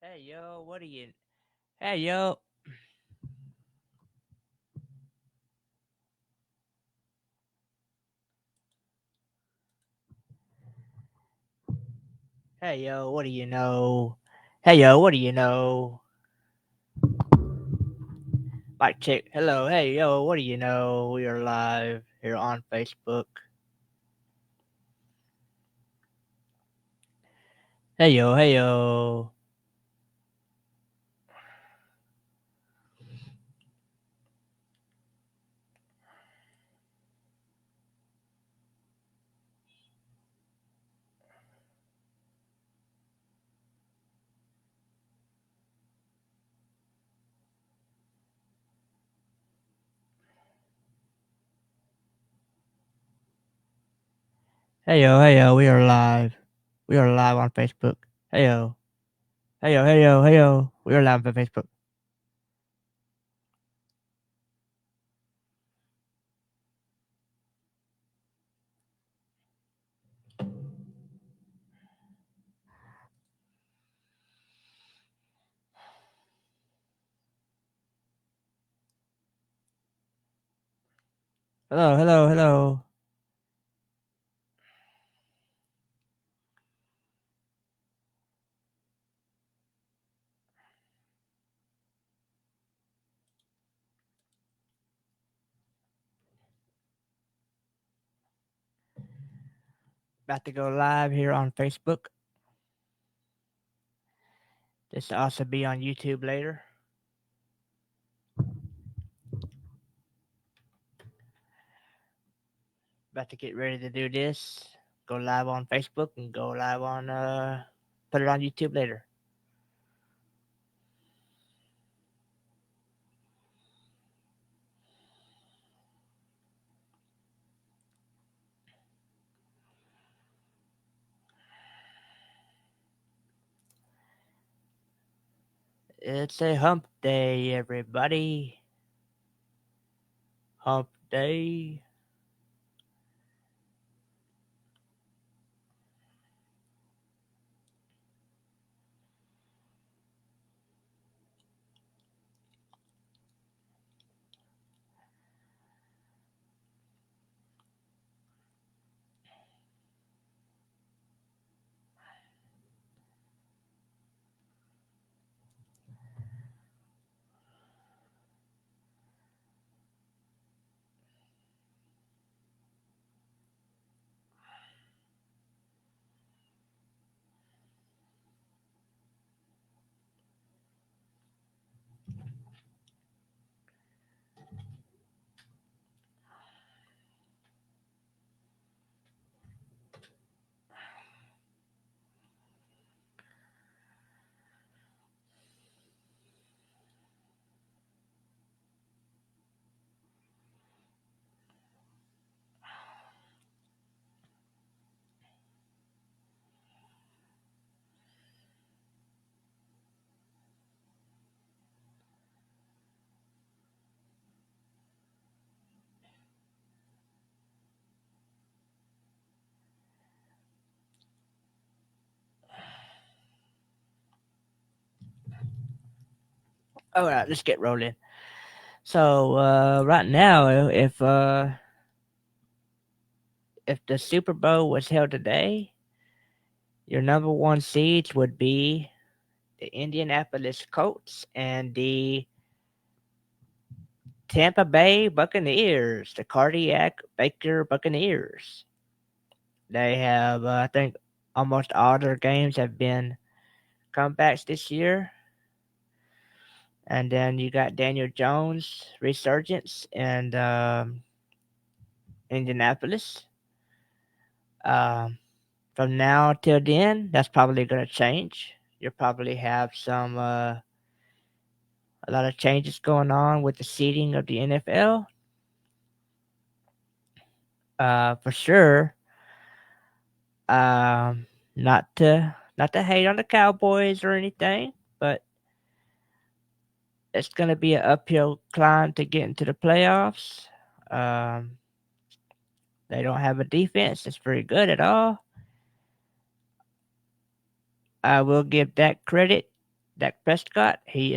Hey yo, what are you? Hey yo, hey yo, what do you know? Hey yo, what do you know? Mike check. Hello, hey yo, what do you know? We are live here on Facebook. Hey yo, hey yo, hey yo, hey yo. We are live. We are live on Facebook. Hey yo, hey yo, hey yo, hey yo. We are live on Facebook. Hello, hello, hello. About to go live here on Facebook. This will also be on YouTube later. About to get ready to do this. Go live on Facebook and go live on put it on YouTube later. It's a hump day, everybody. Hump day. All right, let's get rolling. So right now, if the Super Bowl was held today, your number one seeds would be the Indianapolis Colts and the Tampa Bay Buccaneers, the Cardiac Baker Buccaneers. They have, I think, almost all their games have been comebacks this year. And then you got Daniel Jones resurgence and Indianapolis. Um, from now till then, that's probably going to change. You'll probably have a lot of changes going on with the seeding of the NFL. For sure. Um, not to hate on the Cowboys or anything, but it's going to be an uphill climb to get into the playoffs. Um, they don't have a defense that's very good at all. I will give that credit. Dak Prescott, he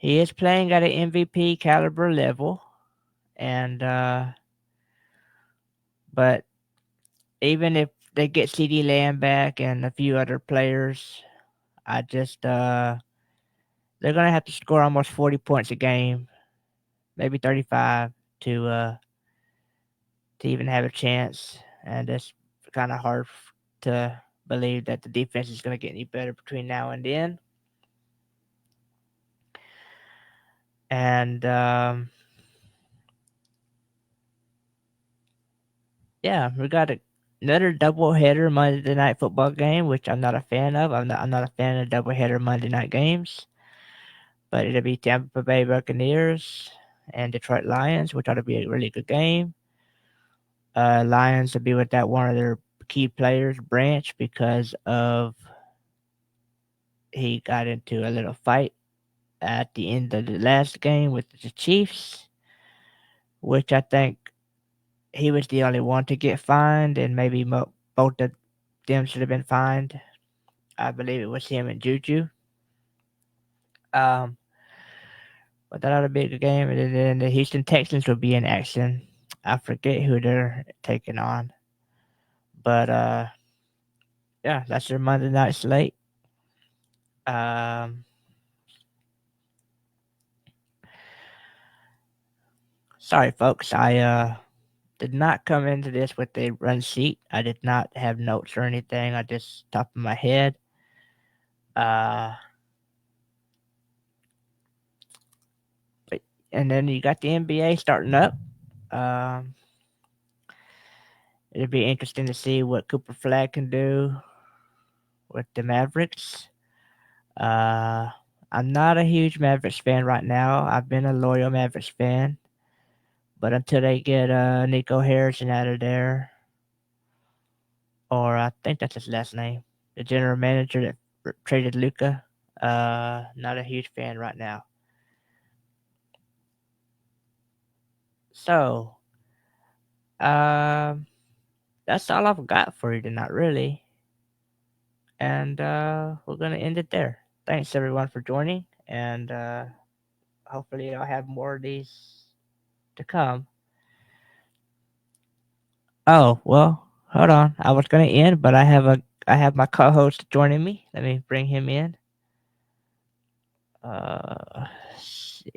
is playing at an MVP caliber level, and but even if they get CD Lamb back and a few other players, I just they're gonna have to score almost 40 points a game, maybe 35 to even have a chance, and it's kind of hard to believe that the defense is gonna get any better between now and then. And yeah, we got another doubleheader Monday night football game, which I'm not a fan of. I'm not a fan of doubleheader Monday night games, but it'll be Tampa Bay Buccaneers and Detroit Lions, which ought to be a really good game. Lions will be without one of their key players, Branch, because of he got into a little fight at the end of the last game with the Chiefs, which I think he was the only one to get fined, and maybe both of them should have been fined. I believe it was him and Juju. Um, but that ought to be a good game. And then the Houston Texans will be in action. I forget who they're taking on, but yeah, that's their Monday night slate. Um, sorry, folks. I did not come into this with a run sheet. I did not have notes or anything. I just top of my head. Uh, but, and then you got the NBA starting up. Um, it'll be interesting to see what Cooper Flag can do with the Mavericks. Uh, I'm not a huge Mavericks fan right now. I've been a loyal Mavericks fan, but until they get Nico Harrison out of there, or I think that's his last name, the general manager that traded Luca, not a huge fan right now. So, um, that's all I've got for you tonight, really. And we're gonna end it there. Thanks everyone for joining, and hopefully I'll have more of these to come. Oh well, hold on. I was gonna end, but I have my co-host joining me. Let me bring him in. Let's see.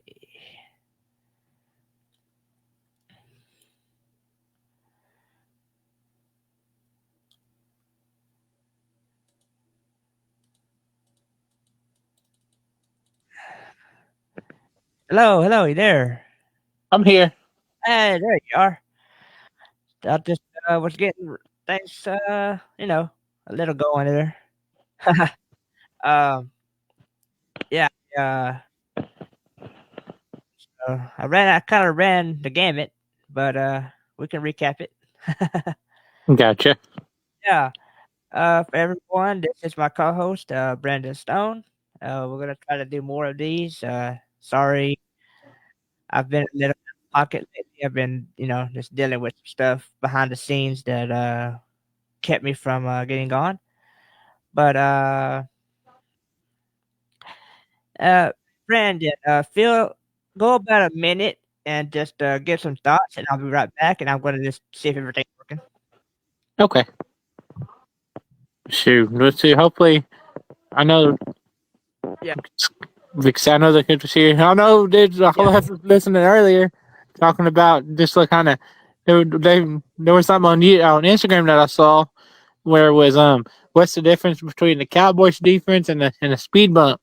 Hello, hello, you there? I'm here. Hey, there you are. I just was getting things, a little going there. um, yeah, uh, I kind of ran the gamut, but we can recap it. Gotcha. Yeah. For everyone, this is my co-host, Brandon Stone. We're gonna try to do more of these. Sorry, I've been a little out of pocket lately. I've been, just dealing with stuff behind the scenes that kept me from getting on. But uh, Brandon, go about a minute and just give some thoughts, and I'll be right back. And I'm gonna just see if everything's working. Okay. Shoot. Let's see. Hopefully, I know Yeah, because I know the kids was here. I know there's a whole yeah, lot of listening earlier talking about just like kind of there was something on Instagram that I saw where it was what's the difference between the Cowboys defense and the speed bump?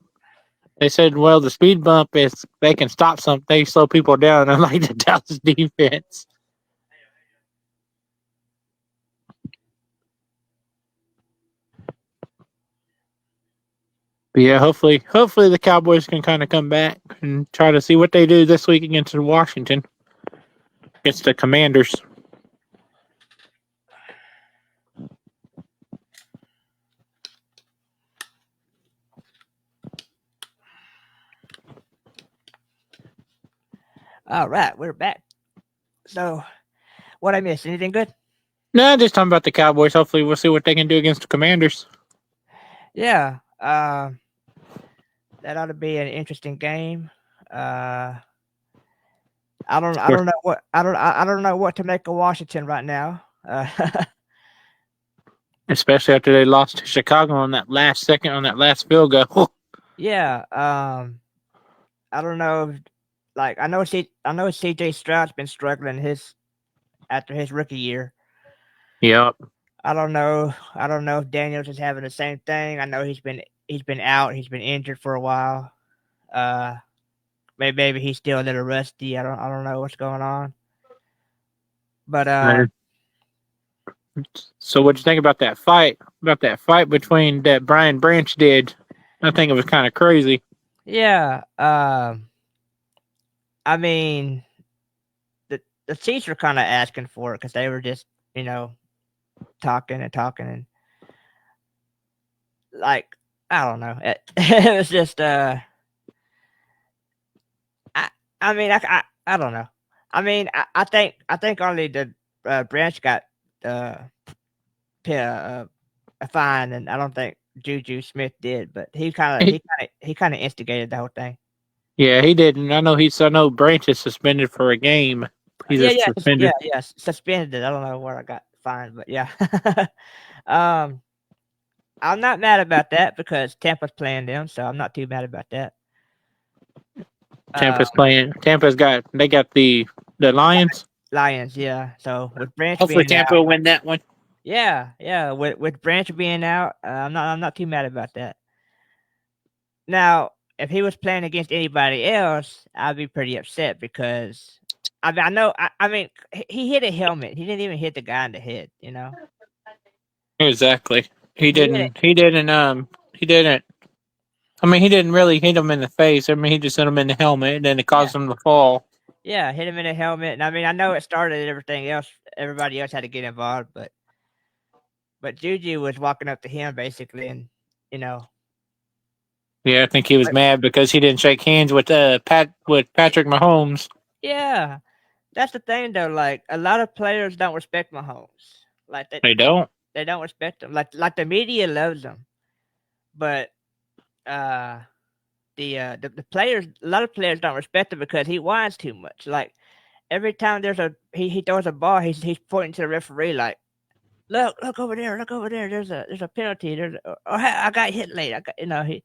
They said, well, the speed bump is they can stop something, they slow people down, unlike the Dallas defense. But yeah, hopefully the Cowboys can kind of come back and try to see what they do this week against Washington, against the Commanders. all right, we're back. So, what I missed? Anything good? No, just talking about the Cowboys. Hopefully, we'll see what they can do against the Commanders. Yeah, that ought to be an interesting game. Uh, I don't know what I don't know what to make of Washington right now. Especially after they lost to Chicago on that last second on that last field goal. Yeah, I don't know. Like I know CJ Stroud's been struggling his after his rookie year. Yep. I don't know if Daniels is having the same thing. I know he's been out. He's been injured for a while. Uh, maybe he's still a little rusty. I don't know what's going on. But So what'd you think about that fight? About that fight between that Brian Branch did? I think it was kind of crazy. yeah. I mean the Chiefs were kind of asking for it because they were just you know talking and talking and like I don't know. It was just I I mean I don't know. I mean I think only the Branch got uh, a fine, and I don't think Juju Smith did, but He, he kind of instigated the whole thing. yeah, he didn't. I know Branch is suspended for a game. He's Yeah, just yeah, suspended. yeah. Suspended it. I don't know where I got fined, but yeah. um, I'm not mad about that because Tampa's playing them, so I'm not too mad about that. Uh, Tampa's playing. They got the Lions. Lions, yeah. So with Branch Hopefully being Tampa out, will win that one. yeah. With Branch being out, I'm not too mad about that. Now, if he was playing against anybody else, I'd be pretty upset because I know I mean he hit a helmet. He didn't even hit the guy in the head. You know, Exactly. he hit it. He didn't. He didn't. I mean, he didn't really hit him in the face. I mean, he just hit him in the helmet, and then it Yeah, caused him to fall. yeah, hit him in the helmet. And I mean, I know it started and everything else. Everybody else had to get involved, but Juju was walking up to him basically, and you know, Yeah, I think he was but mad because he didn't shake hands with Patrick Mahomes. yeah, that's the thing though. Like a lot of players don't respect Mahomes. Like They don't. they don't respect him. Like the media loves him, but uh the players a lot of players don't respect him because he whines too much. Like every time he throws a ball, he's pointing to the referee like, look over there. There's a penalty. I got hit late. I got you know he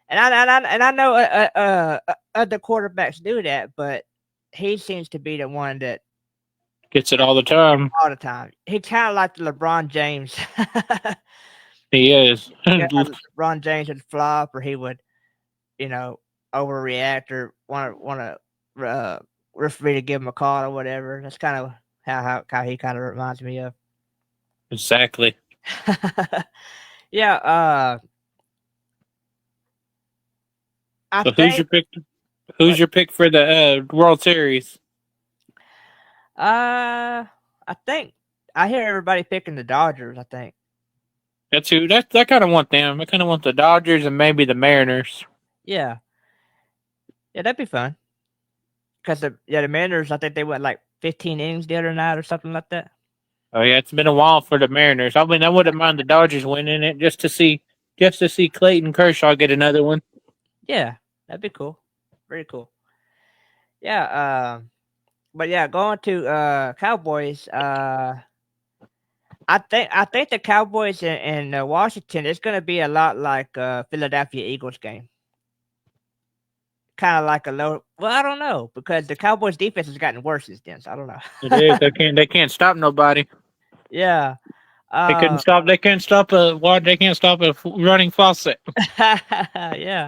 and I know other quarterbacks do that, but he seems to be the one that Gets it all the time. all the time. He kind of like the LeBron James. He is. Yeah, LeBron James would flop, or he would you know, overreact or want to referee to give him a call or whatever. That's kind of how he kind of reminds me of. Exactly. Yeah, I So think. Who's What? your pick for the World Series? I think I hear everybody picking the Dodgers. I think. That's who. I kind of want them. I kind of want the Dodgers and maybe the Mariners. Yeah, yeah, that'd be fun. Because the Mariners, I think they went like 15 innings the other night or something like that. Oh yeah, it's been a while for the Mariners. I mean, I wouldn't mind the Dodgers winning it just to see Clayton Kershaw get another one. Yeah, that'd be cool. Very cool. Yeah. But yeah, going to Cowboys. I think the Cowboys and Washington is going to be a lot like Philadelphia Eagles game. Kind of like a low. Well, I don't know because the Cowboys defense has gotten worse since then. So I don't know. It is. They can't stop nobody. Yeah. They couldn't Uh, stop. They can't stop a what? They can't stop a running faucet. yeah.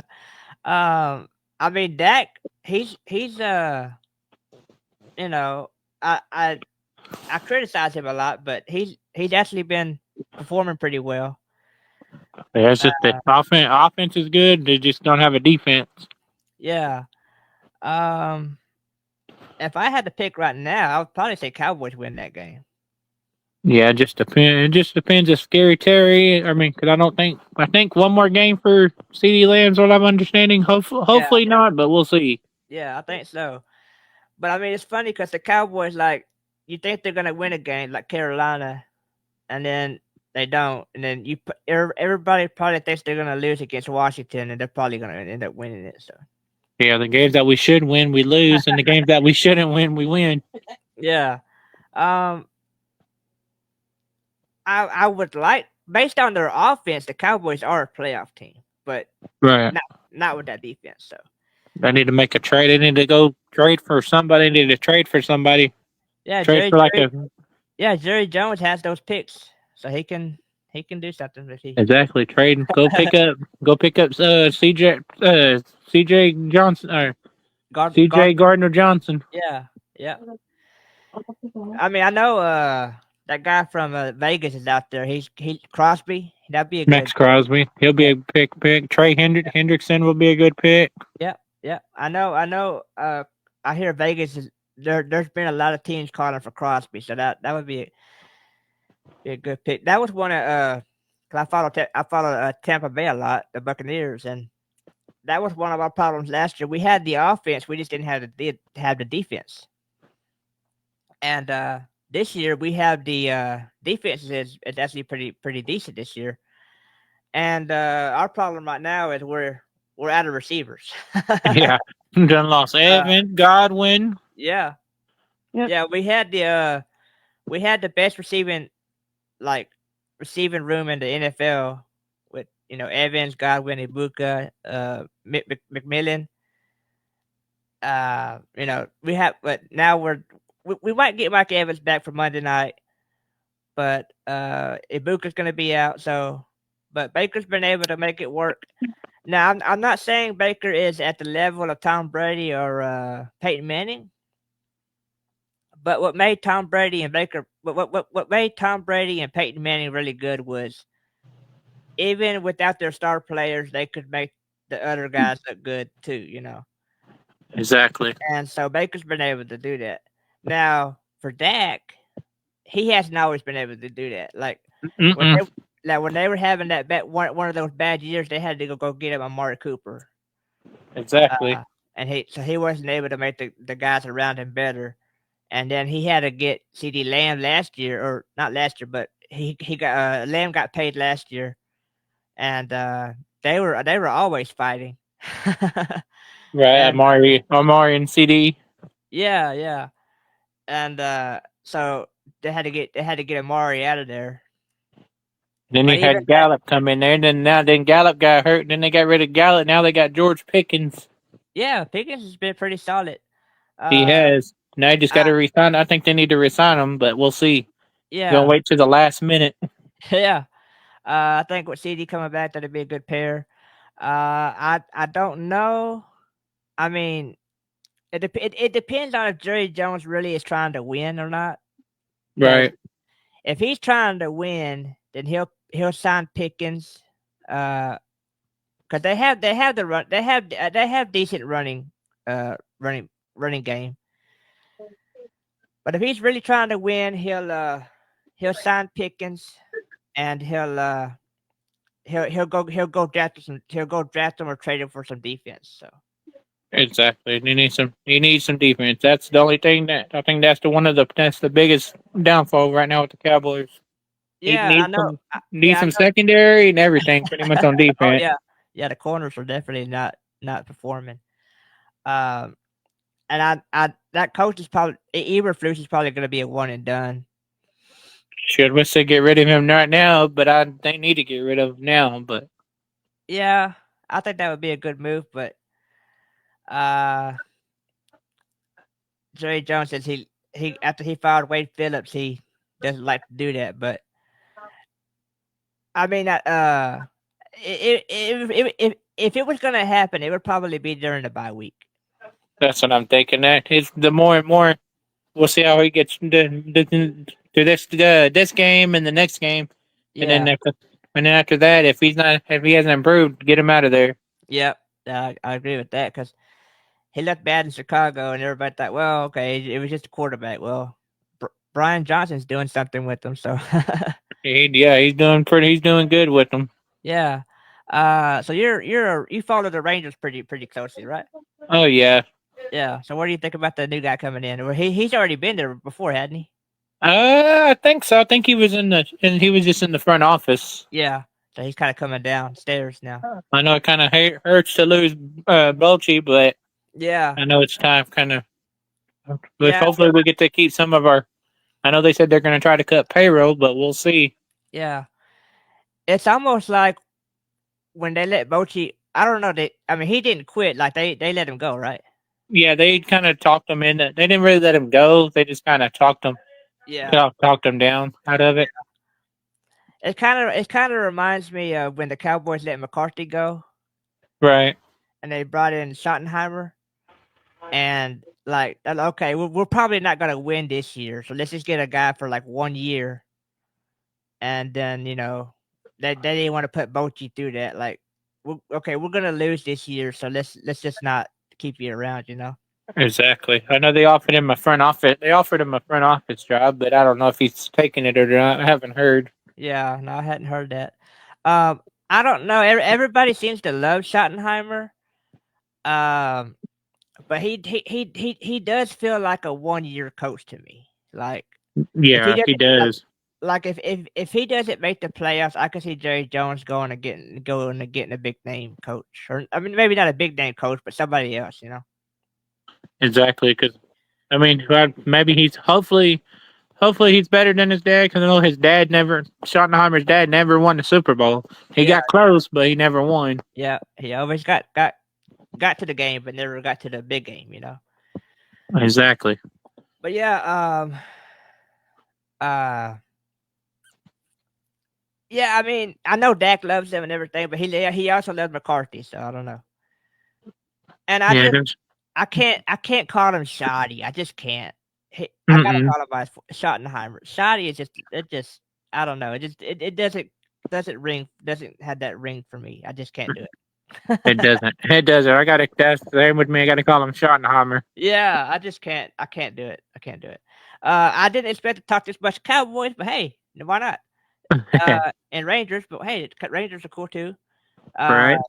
Um. I mean, Dak. He's You know. I I I criticize him a lot, but he's actually been performing pretty well. Yeah, it's just the Uh, offense is good. They just don't have a defense. yeah. Um. If I had to pick right now, I would probably say Cowboys win that game. Yeah, it just depends. It just depends if Scary Terry. I mean, because I think one more game for CD Lamb's what I'm understanding. Yeah, Hopefully not, but we'll see. yeah, I think so. But I mean, it's funny because the Cowboys, like, you think they're gonna win a game like Carolina, and then they don't, and then everybody probably thinks they're gonna lose against Washington, and they're probably gonna end up winning it. So Yeah, the games that we should win, we lose, and the games that we shouldn't win, we win. yeah, um, I would like based on their offense, the Cowboys are a playoff team, but Right. not not with that defense. So They need to make a trade. They need to go trade for somebody. They need to trade for somebody. yeah, Trade for like a Jerry Jones has those picks, so he can do something if he exactly trade. Go pick up CJ Johnson or CJ Gardner. Gardner Johnson. Yeah, yeah. I mean, I know that guy from Vegas is out there. He Crosby. That'd be a Max good. Crosby. He'll be Yeah, a pick. Trey Hendrickson will be a good pick. yeah, yeah. I know. I know. I hear Vegas is there. There's been a lot of teams calling for Crosby, so that would be a good pick. That was one of 'cause I follow Tampa Bay a lot, the Buccaneers, and that was one of our problems last year. We had the offense, we just didn't have the defense. And this year we have the defense is actually pretty decent this year. And our problem right now is we're out of receivers. Yeah. Done lost uh, Evan, Godwin. yeah, Yep. yeah. We had the best like receiving room in the NFL with Evans, Godwin, Ibuka, McMillan. We have, but now we might get Mike Evans back for Monday night, but Ibuka's going to be out. So, but Baker's been able to make it work. Now, I'm not saying Baker is at the level of Tom Brady or Peyton Manning, but what made Tom Brady and Peyton Manning really good was even without their star players, they could make the other guys look good too. Exactly. And so Baker's been able to do that. Now for Dak, he hasn't always been able to do that. When Mm-mm. they when they were having that one of those bad years, they had to go get him Amari Cooper, Exactly. and he wasn't able to make the guys around him better. And then he had to get CD Lamb last year, or not last year, but he got Lamb got paid last year, and they were always fighting. Right. And Amari and CD. yeah, yeah, and so they had to get Amari out of there. Then But you even had that, Gallup come in there. Then Gallup got hurt. Then they got rid of Gallup. Now they got George Pickens. yeah, Pickens has been pretty solid. He Uh, has. Now you just got I, to resign. I think they need to resign him, but we'll see. Gonna yeah, wait to the last minute. yeah. I think with CD coming back, that'd be a good pair. I don't know. I mean, it depends on if Jerry Jones really is trying to win or not. Because Right. if he's trying to win, then he'll sign Pickens. Because they have the run they have decent uh running running game. But if he's really trying to win, he'll sign Pickens and he'll go draft him or trade him for some defense. So Exactly. He needs some defense. That's the only thing that I think that's the biggest downfall right now with the Cowboys. He yeah, I needs know. needs Yeah, I some know. secondary and everything pretty much on Oh defense. yeah, yeah. The corners are definitely not performing. Um, and I that coach is probably Eberflus is probably going to be a one and done. Should wish to get rid of him right now, but they need to get rid of him now. But Yeah, I think that would be a good move, but uh, Jerry Jones says he after he fired Wade Phillips, he doesn't like to do that. But I mean, if it was going to happen, it would probably be during the bye week. that's what I'm thinking. That is the more and more we'll see how he gets to this game and the next game, and then Yeah. after that, if he hasn't improved, get him out of there. Yep. I agree with that because he looked bad in Chicago, and everybody thought, well, okay, it was just a quarterback. Well, Brian Johnson's doing something with them, so Yeah, he's doing good with them. yeah. So you follow the Rangers pretty closely, right? Oh yeah, Yeah. So what do you think about the new guy coming in? Well, he's already been there before, hadn't he? I think so. I think he was in the and he was just in the front office. Yeah. So he's kind of coming downstairs now. I know it kind of hurts to lose Bochy, but Yeah. I know it's time kind of. But Yeah. hopefully we get to keep some of our. I know they said they're going to try to cut payroll, but we'll see. Yeah. It's almost like when they let Bochy, I don't know, I mean, he didn't quit. Like they let him go, right? Yeah, they kind of talked him in. They didn't really let him go. They just kind of Yeah. talked him down out of it. It kind of reminds me of when the Cowboys let McCarthy go Right. and they brought in Schottenheimer and like okay, we're probably not gonna win this year, so let's just get a guy for like 1 year, and then they didn't want to put Bochy through that. Like, okay, we're gonna lose this year, so let's just not keep you around. Exactly. I know they offered him a front office. They offered him a front office job, but I don't know if he's taking it or not. I haven't heard. Yeah, no, I hadn't heard that. I don't know. Everybody seems to love Schottenheimer. Um, but he does feel like a 1 year coach to me. Like if he Yeah, he doesn't does. like if he doesn't make the playoffs, I could see Jerry Jones going and getting a big name coach, or I mean maybe not a big name coach, but somebody else. Exactly. Because I mean, well, maybe he's hopefully he's better than his dad. Because I know his dad never Schottenheimer's dad never won the Super Bowl. He Yeah, got close, but he never won. yeah, he always got to the game, but never got to the big game. Exactly. But yeah, uh, yeah. I mean, I know Dak loves him and everything, but he also loves McCarthy, so I don't know. And Yeah. There's, I can't call him shoddy. I just can't. I gotta mm-mm. call him by Schottenheimer. Shoddy is just I don't know. It doesn't ring doesn't have that ring for me. I just can't do It it. doesn't. It doesn't. I got to. That's the same with me. I got to call him Schottenheimer. Yeah, I just can't. I can't do it. I can't do it. I didn't expect to talk this much Cowboys, but hey, why not? And Rangers, but hey, Rangers are cool too. Uh, Right.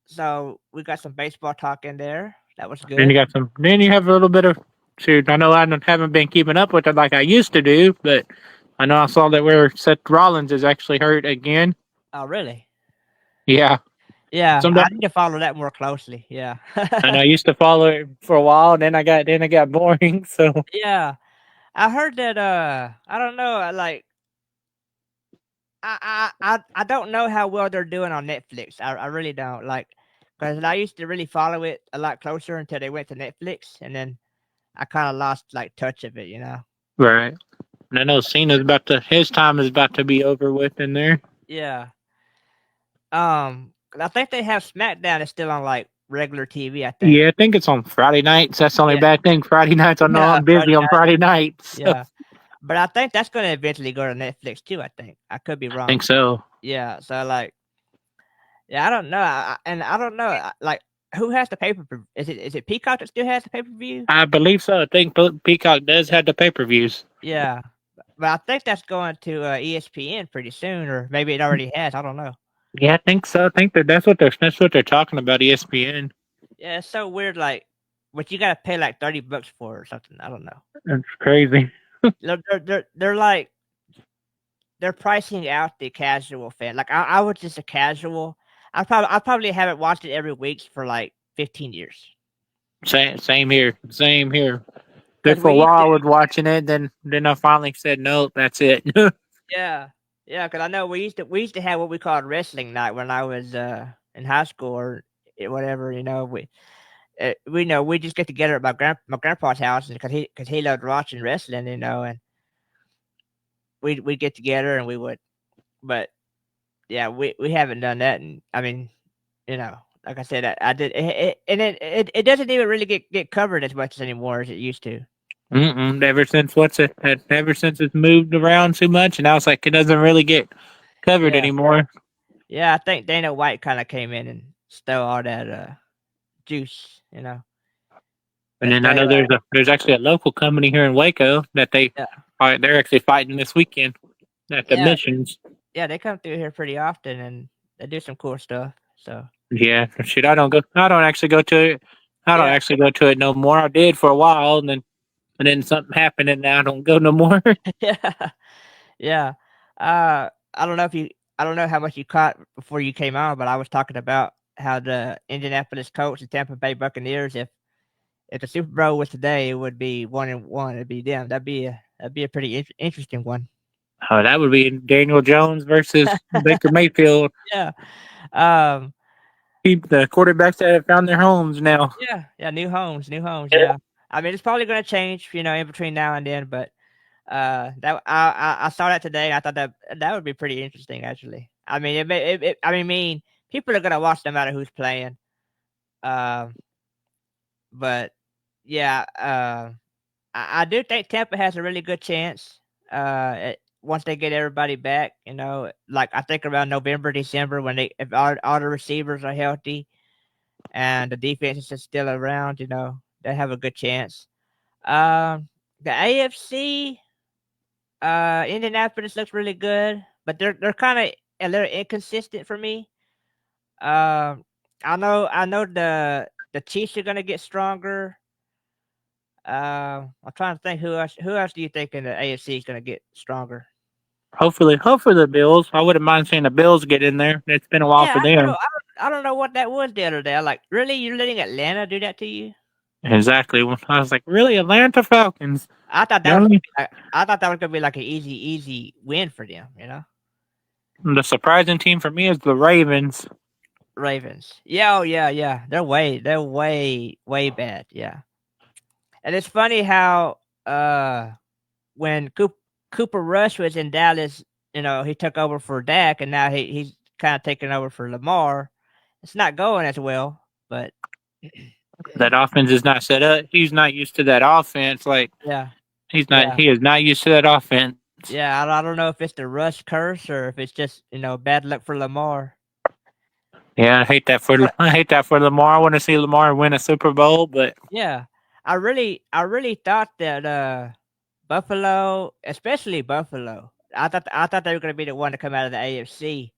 so we got some baseball talk in there. That was Then good. you got some. Then you have a little bit of. Shoot, I know haven't been keeping up with it like I used to do, but I know I saw that where Seth Rollins is actually hurt again. Oh, really? Yeah. Yeah, Some I need to follow that more closely. Yeah. and I used to follow it for a while. Then I got boring. So Yeah. I heard that I don't know, like I don't know how well they're doing on Netflix. I really don't. Like cuz I used to really follow it a lot closer until they went to Netflix and then I kind of lost like touch of it. right. And I know Cena's about to. His time is about to be over with in there. Yeah. 'Cause I think they have SmackDown is still on like regular TV, I think. Yeah, I think it's on Friday nights. That's the only Yeah. bad thing. Friday nights. I know Yeah, I'm Friday busy on night. Friday nights. So Yeah. But I think that's going to eventually go to Netflix too, I think. I could be I think wrong. so. Yeah, so like yeah, I don't know. And I don't know like who has the paper is it Peacock that still has the pay-per-view? I believe so. I think Peacock does have the pay per views. Yeah. But I think that's going to ESPN pretty soon or maybe it already has. I don't know. Yeah, I think so. I think that's what they're talking about. ESPN. Yeah, it's so weird like but you got to pay like 30 bucks for it or something. I don't know. That's crazy. They're like they're pricing out the casual fan. Like I was just a casual. I probably haven't watched it every week for like 15 years. Same here. Same here. There Cause for we a used while to, I was watching it. Then I finally said no. That's it. yeah, yeah. Cause I know we used to have what we called wrestling night when I was in high school or whatever. We know we just get together at my grandpa's house and cause he loved watching wrestling. And we get together and we would, but yeah, we haven't done that, and I mean, like I said, I did, and it doesn't even really get covered as much anymore as it used to. Mm-mm. Ever since what's it? Ever since it's moved around too much, and now it's like it doesn't really get covered Yeah, anymore. yeah, I think Dana White kind of came in and stole all that juice. And But then I know there's actually a local company here in Waco that yeah, they're actually fighting this weekend at the yeah, missions. yeah, they come through here pretty often and they do some cool stuff. So Yeah, shit. I don't go. I don't actually go to it. I don't yeah, actually go to it no more. I did for a while, and then and then something happened, and now I don't go no more. Yeah, yeah. I don't know if you, I don't know how much you caught before you came on, but I was talking about how the Indianapolis Colts and Tampa Bay Buccaneers, if the Super Bowl was today, it would be 1-1. It'd be them. That'd be a pretty interesting one. Oh, that would be Daniel Jones versus Baker Mayfield. Yeah. Um. Keep the quarterbacks that have found their homes now. Yeah. Yeah. New homes. New homes. Yeah. Yeah. I mean, it's probably going to change, in between now and then. But that I saw that today. I thought that would be pretty interesting, actually. I mean, people are going to watch no matter who's playing. Um. But yeah. I do think Tampa has a really good chance. Once they get everybody back, like I think around November, December, when if all the receivers are healthy and the defense is just still around, they have a good chance. The AFC, Indianapolis looks really good, but they're kind of a little inconsistent for me. Um, I know the Chiefs are gonna get stronger. I'm trying to think who else do you think in the AFC is gonna get stronger? Hopefully the Bills. I wouldn't mind seeing the Bills get in there. It's been a while Yeah, for them. I don't know what that was the other day. I'm like, really, you're letting Atlanta do that to you? Exactly. I was like, really, Atlanta Falcons? I thought The that was only I thought that was gonna be like an easy win for them. the surprising team for me is the Ravens. Ravens. Yeah, oh yeah. They're way bad. Yeah. And it's funny how when Cooper Rush was in Dallas, he took over for Dak, and now he's kind of taking over for Lamar. It's not going as well, but That offense is not set up. He's not used to that offense. Like yeah, he's not. yeah, He is not used to that offense. yeah. I don't know if it's the Rush curse or if it's just bad luck for Lamar. Yeah, But I hate that for Lamar. I want to see Lamar win a Super Bowl, but yeah, I really thought that Buffalo, especially Buffalo, I thought they were going to be the one to come out of the AFC,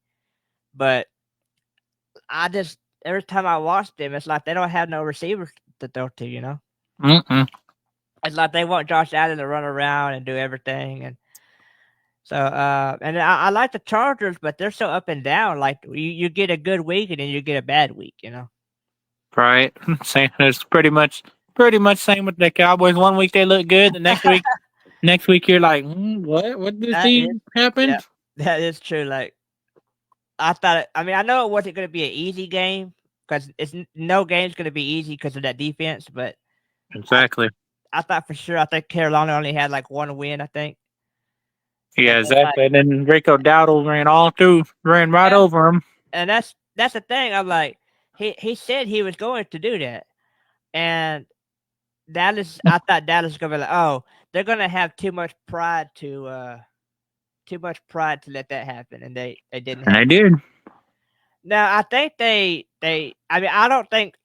but I just every time I watch them, it's like they don't have no receivers to throw to. mm-mm. It's like they want Josh Allen to run around and do everything, and so and I like the Chargers, but they're so up and down. Like you get a good week and then you get a bad week. Right. Same. It's pretty much same with the Cowboys. One week they look good. The next week you're like, what? What did That is, see happen? yeah, that is true. Like I thought, I mean, I know it wasn't going to be an easy game because no game's going to be easy because of that defense, but I Exactly. I thought for sure. I think Carolina only had like one win. I think, and Yeah, then like exactly. And then Rico Dowdle ran right yeah, over him. and that's the thing. I'm like, he said he was going to do that, and Dallas. I thought Dallas was gonna be like, oh, they're gonna have too much pride to let that happen, and they didn't And have they it. did. Now I think they. I mean, I don't think.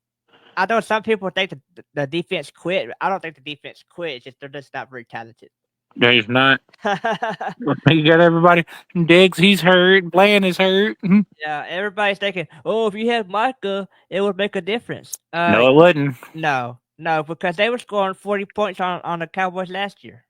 I know some people think the defense quit. I don't think the defense quit. It's just they're just not very talented. There's not. You got everybody. Diggs, he's hurt. Bland is hurt. Yeah, everybody's thinking, oh, if you had Micah, it would make a difference. No, it wasn't. No, because they were scoring 40 points on the Cowboys last year.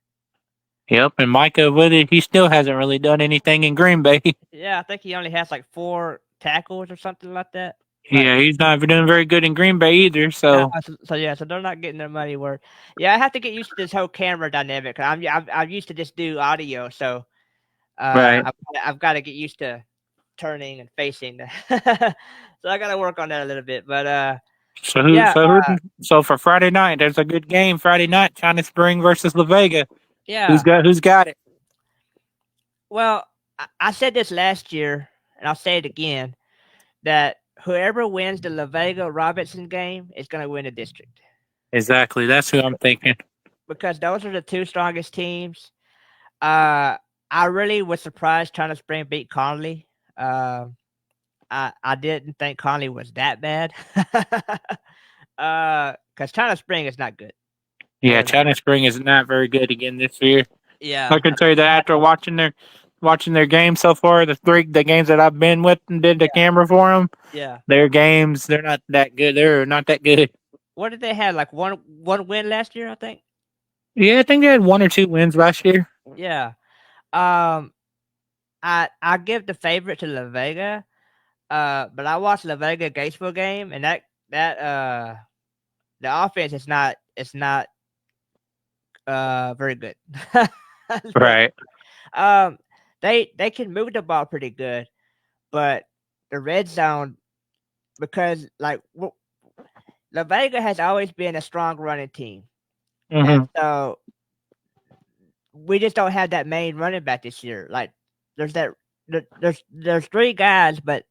Yep, and Micah with it, he still hasn't really done anything in Green Bay. Yeah, I think he only has like 4 tackles or something like that. Like, Yeah, he's not doing very good in Green Bay either. no, So so yeah, so they're not getting their money worth. Yeah, I have to get used to this whole camera dynamic. I'm used to just do audio, so right. I've got to get used to turning and facing. So I got to work on that a little bit. But So who? yeah, So who? So for Friday night, there's a good game. Friday night, China Spring versus La Vega. Who's yeah. got? Who's got it? Well, I said this last year, and I'll say it again that whoever wins the La Vega Robinson game is going to win the district Exactly. That's who I'm thinking. because those are the two strongest teams. Uh, I really was surprised China Spring beat Conley. Uh, I didn't think Conley was that bad. Because China Spring is not good. Yeah, They're not. China Spring is not very good again this year. I Yeah, can tell you that after watching their games so far, the games that I've been with and did the yeah, camera for them, yeah. their games they're not that good. They're not that good. What did they have? Like one win last year, I think. Yeah, I think they had 1 or 2 wins last year. Yeah. Um, I give the favorite to La Vega. But I watched La Vega Gatesville game, and that the offense is not very good. Right. um, they can move the ball pretty good, but the red zone, because like La Vega has always been a strong running team, and Hmm. so we just don't have that main running back this year. Like there's that there's three guys, but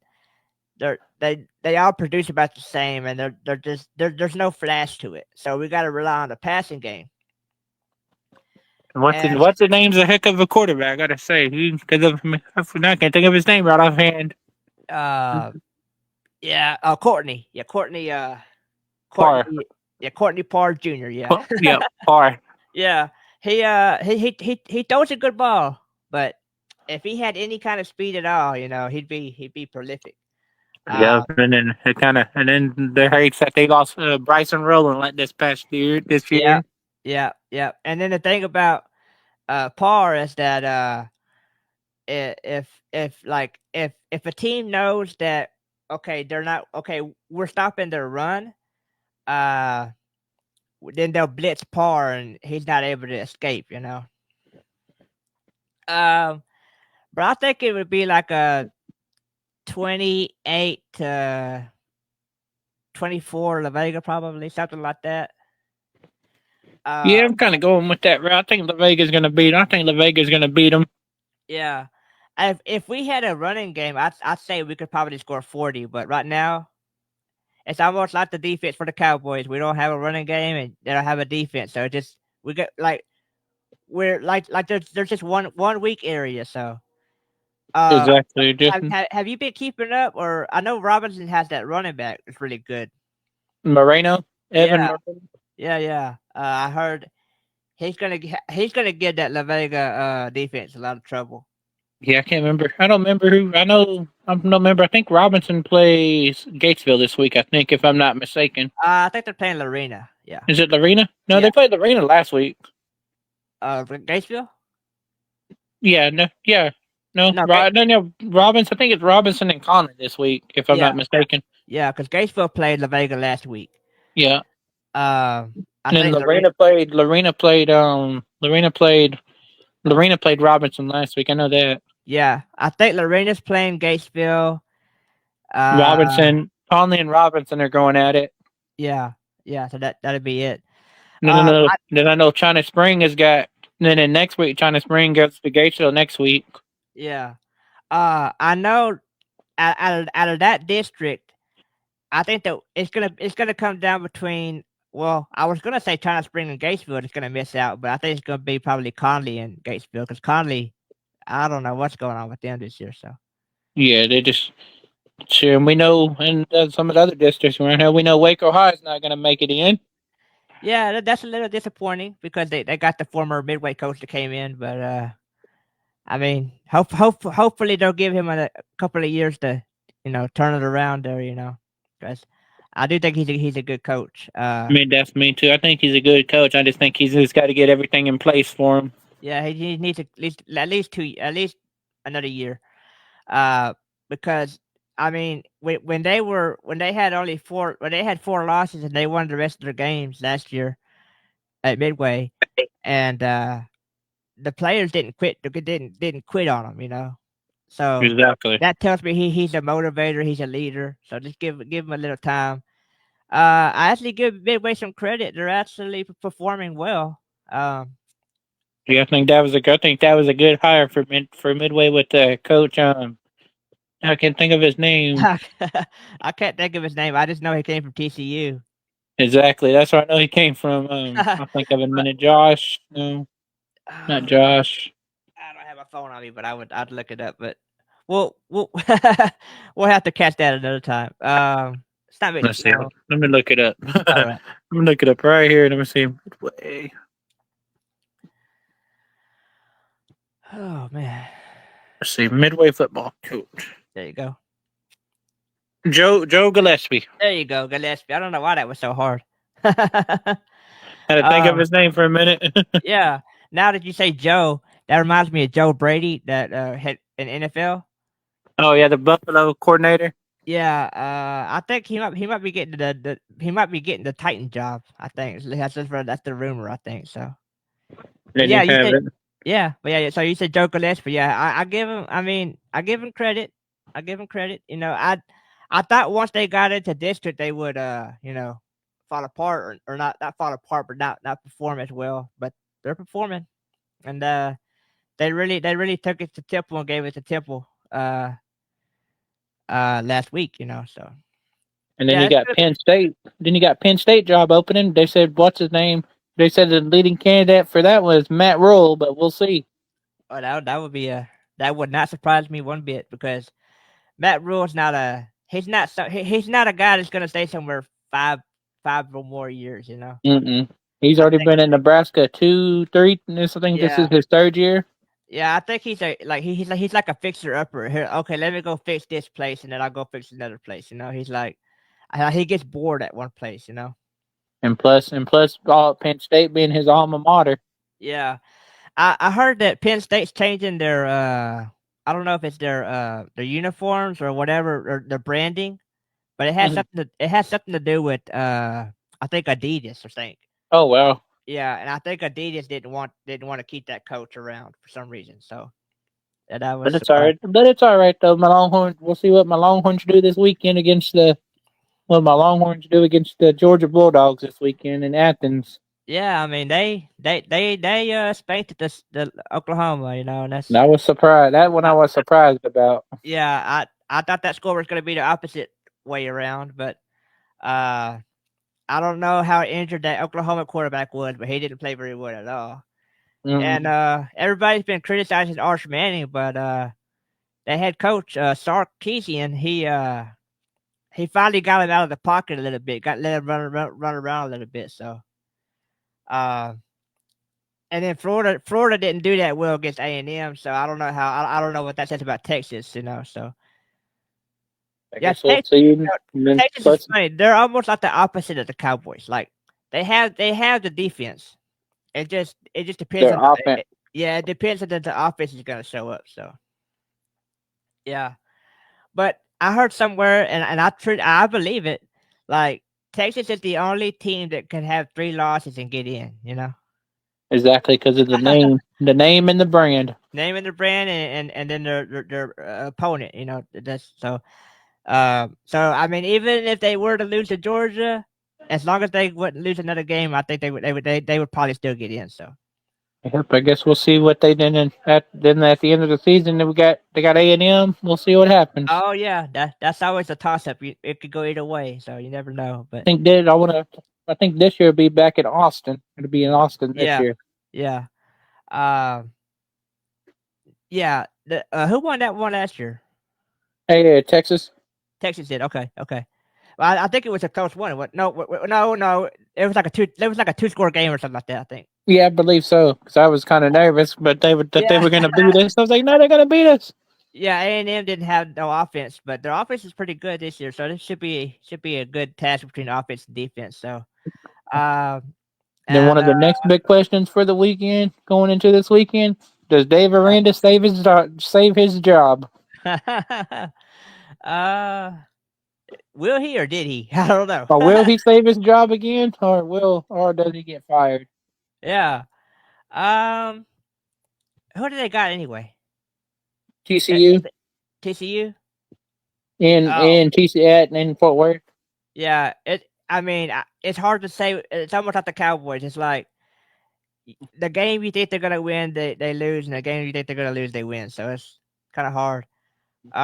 they all produce about the same, and they're just there's no flash to it. So we got to rely on the passing game. And What's the name's a heck of a quarterback. I gotta say, because I can't think of his name right offhand. uh yeah, Courtney, yeah, Parr. Courtney, yeah, Courtney Parr Jr. Yeah, Yep, Parr. yeah. He throws a good ball, but if he had any kind of speed at all, he'd be prolific. Uh, Yep, and then it kind of, and then the hates that they lost Bryson Rowland like this past year. This yeah, year, yeah. And then the thing about Parr is that if a team knows that, okay, they're not okay, we're stopping their run, uh then they'll blitz Parr and he's not able to escape. Um but I think it would be like a 28-24 La Vega, probably something like that. yeah, uh I'm kind of going with that route. I think La Vega's gonna beat. I think La Vega's gonna beat them. yeah, if we had a running game, I'd say we could probably score 40, but right now it's almost like the defense for the Cowboys. We don't have a running game and they don't have a defense. So it just we get like we're like there's just one weak area. So uh Exactly. Just have you been keeping up? Or I know Robinson has that running back. It's really good. Moreno, Evan Yeah, Moreno. yeah. I heard he's gonna give that La Vega defense a lot of trouble. Yeah, I can't remember. I don't remember who. I don't remember. I think Robinson plays Gatesville this week. I think, if I'm not mistaken. I think they're playing Lorena. Yeah, Is it Lorena? No, yeah. they played Lorena last week. Gatesville? Yeah, no, yeah, no, No, Ga- no, Robinson. I think it's Robinson and Conley this week, if I'm yeah, not mistaken. yeah. Because Gatesville played La Vega last week. Yeah, I and think Lorena. Lorena played Robinson last week. I know that. Yeah, I think Lorena's playing Gatesville. Uh, Robinson, Conley, and Robinson are going at it. yeah, yeah. So that'd be it. No, no, no. I Then I know China Spring has got. Then next week, China Spring goes to Gatesville next week. Yeah. I know out of that district, I think that it's gonna come down between. Well, I was gonna say China Spring and Gatesville is gonna miss out, but I think it's gonna be probably Conley and Gatesville because Conley, I don't know what's going on with them this year. So Yeah, they just. Sure, and we know, and some of the other districts around here, we know Waco High is not going to make it in. yeah, that's a little disappointing because they got the former Midway coach that came in, but I mean, hopefully they'll give him a couple of years to, turn it around there, because I do think he's a good coach. I mean, that's me too. I think he's a good coach. I just think he's just got to get everything in place for him. Yeah, he needs at least another year. Uh, because I mean, when they had only when they had four losses and they won the rest of their games last year at Midway, and the players didn't quit. They didn't quit on him, So Exactly. that tells me he's a motivator. He's a leader. So just give him a little time. I actually give Midway some credit. They're actually performing well. Yeah, I think that was a good hire for Midway with coach. I can't think of his name I can't think of his name. I just know he came from TCU. exactly. That's where I know he came from. I think of him in a But minute. Josh. No, not uh, Josh. I don't have my phone on me, but I'd look it up. But we'll we'll have to catch that another time. Stop it. Let's see. Let me look it up. All Let right. me look it up right here. Let me see. Midway. Oh man, Let's see. Midway football coach. there you go. Joe Gillespie. There you go, Gillespie. I don't know why that was so hard. Had to think of Uh, his name for a minute. yeah. Now that you say Joe, that reminds me of Joe Brady that had in NFL. Oh yeah, the Buffalo coordinator. Yeah, I think he might be getting he might be getting the Titan job. I think that's the rumor. I think so. But Then yeah, he you have said it. yeah, but yeah. So you said Joe Gillespie. Yeah, I give him. I mean, I give him credit. I give him credit. I thought once they got into district, they would fall apart or not fall apart, but not perform as well. But they're performing, and they really took it to Temple and gave it to Temple last week. So And then yeah, you it's got good. Penn State. Then you got Penn State job opening. They said what's his name? They said the leading candidate for that was Matt Rule, but we'll see. Oh, that would be a that would not surprise me one bit because Matt Rule's not a he's not a guy that's gonna stay somewhere five or more years. Mm-mm. He's I already think been in Nebraska 2, 3. I think this is yeah his third year. yeah I think he's like a fixer upper here. Okay, let me go fix this place and then I'll go fix another place. He's like he gets bored at one place. And plus, all Penn State being his alma mater. Yeah, I heard that Penn State's changing their I don't know if it's their uniforms or whatever or their branding, but it has something to do with I think Adidas or something. Oh well, Yeah, and I think Adidas didn't want to keep that coach around for some reason. So that was but it's all surprised. right. But it's all right though. My Longhorns. We'll see what my Longhorns do this weekend against the. What my Longhorns do against the Georgia Bulldogs this weekend in Athens. Yeah, I mean they spanked the Oklahoma, and And I was surprised. That one I I, was surprised about. yeah I thought that score was going to be the opposite way around, but uh I don't know how injured that Oklahoma quarterback was, but he didn't play very well at all. And Mm, everybody's been criticizing Arch Manning, but the head coach Sarkisian he finally got him out of the pocket a little bit, got let him run around a little bit. So uh, and then Florida didn't do that well against A&M. So I don't know I don't know what that says about Texas. So I yeah, guess we'll see. And then Texas is plus funny. They're almost like the opposite of the Cowboys. Like they have the defense. It just depends their on offense. yeah, it depends on the offense is gonna show up. So yeah. But I heard somewhere, and I believe it. Like Texas is the only team that can have 3 losses and get in. Exactly because of the name and the brand. Naming their brand and then their opponent. That's so. So I mean, even if they were to lose to Georgia, as long as they wouldn't lose another game, I think they would probably still get in. So. Yep, I guess we'll see what they did at the end of the season. They got A&M. We'll see what happens. Oh yeah, that's always a toss up. It could go either way, so you never know. But I think this year will be back in Austin. It'll be in Austin this yeah, year. yeah. Um, Yeah, who won that one last year? Hey, Texas. Texas did. Okay, okay. Well, I think it was a close one. What? No, no, no. It was like a two. It was like a two-score game or something like that. I think. Yeah, I believe so. Because I was kind of nervous, but they Yeah, were going to beat us. I was like, no, they're going to beat us. yeah. A&M didn't have no offense, but their offense is pretty good this year. So this should be a good test between offense and defense. So, um, Then one and of the next big questions for the weekend, going into this weekend, does Dave Aranda save his job, uh, will he or did he? I don't know. or will he save his job again, or does he get fired? Yeah. Um, who do they got anyway? TCU TCU. Oh, in TC at in Fort Worth. yeah. I mean, it's hard to say. It's almost like the Cowboys. It's like the game you think they're gonna win, they lose, and the game you think they're gonna lose, they win. So it's kind of hard.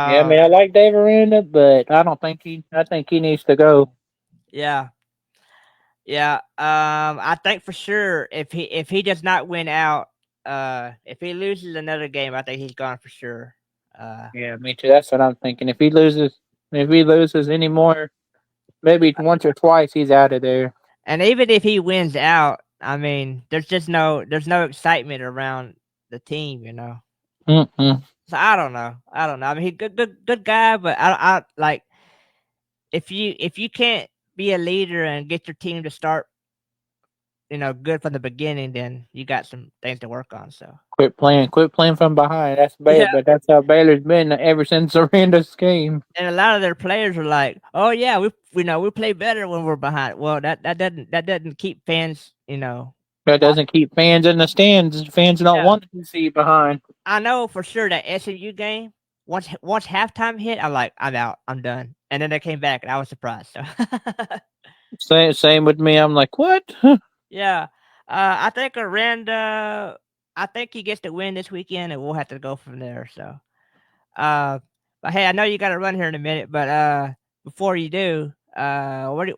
Yeah, I Um, mean, I like Dave Aranda, but I don't think he. I think he needs to go. yeah, yeah. I think for sure if he does not win out, if he loses another game, I think he's gone for sure. Uh, Yeah, me too. That's what I'm thinking. If he loses any more, maybe once or twice, he's out of there. and even if he wins out, I mean, there's no excitement around the team. Mm-mm. So I don't know. I don't know. I mean, he good guy, but I like if you can't be a leader and get your team to start good from the beginning, then you got some things to work on. So Quit playing from behind. That's yeah, bad, but that's how Baylor's been ever since Aranda's game. and a lot of their players are like, "Oh yeah, we play better when we're behind." Well, that doesn't keep fans, That watch. doesn't keep fans in the stands. Fans don't Yeah, want to see behind. I know for sure that SMU game. Once halftime hit, I'm like, I'm out, I'm done. And then they came back, and I was surprised. So Same with me. I'm like, what? yeah, I think Aranda, I think he gets the win this weekend, and we'll have to go from there. So. Uh, but hey, I know you got to run here in a minute, but before you do, do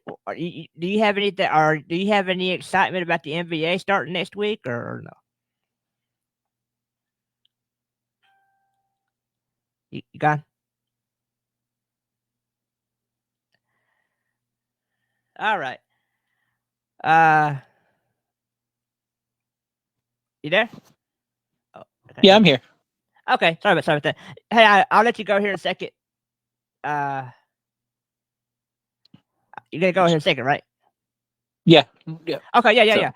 you have anything, or do you have any excitement about the NBA starting next week, or no? You gone? All right. Uh, you there? Oh, okay. Yeah, I'm here. Okay. Sorry about that. Hey, I'll let you go here in a second. Uh, you gotta go here in a second, right? Yeah. Yeah. Okay. Yeah. Yeah. So, Yeah.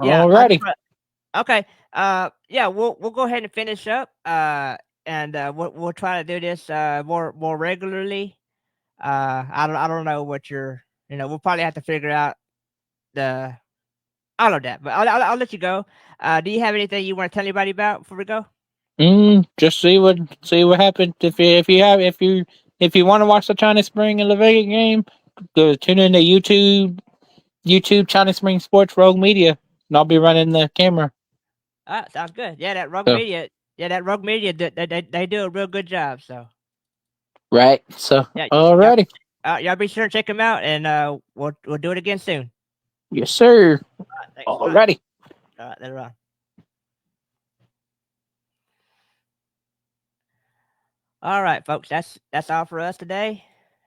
Yeah. I just alrighty. okay. Yeah. We'll go ahead and finish up. And we'll try to do this more regularly. I don't know what we'll probably have to figure out the all of that, but I'll let you go. Do you have anything you want to tell anybody about before we go? Just see what happened. If you want to watch the China Spring and La Vega game, go tune in to YouTube China Spring Sports Rogue Media, and I'll be running the camera. Sounds good. Yeah, that Rogue So Media. Yeah, that Rogue Media. They do a real good job. So right. So yeah, y'all, alrighty. y'all be sure to check them out, and we'll do it again soon. Yes, sir. All right, thanks a lot. Alrighty. All right, later on. All right, folks. That's all for us today.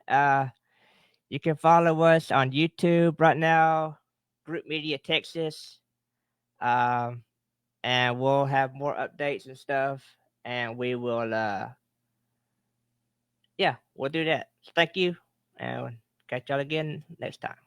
Uh, you can follow us on YouTube right now, Group Media Texas. Um, and we'll have more updates and stuff. And we will, yeah, we'll do that. Thank you, and catch y'all again next time.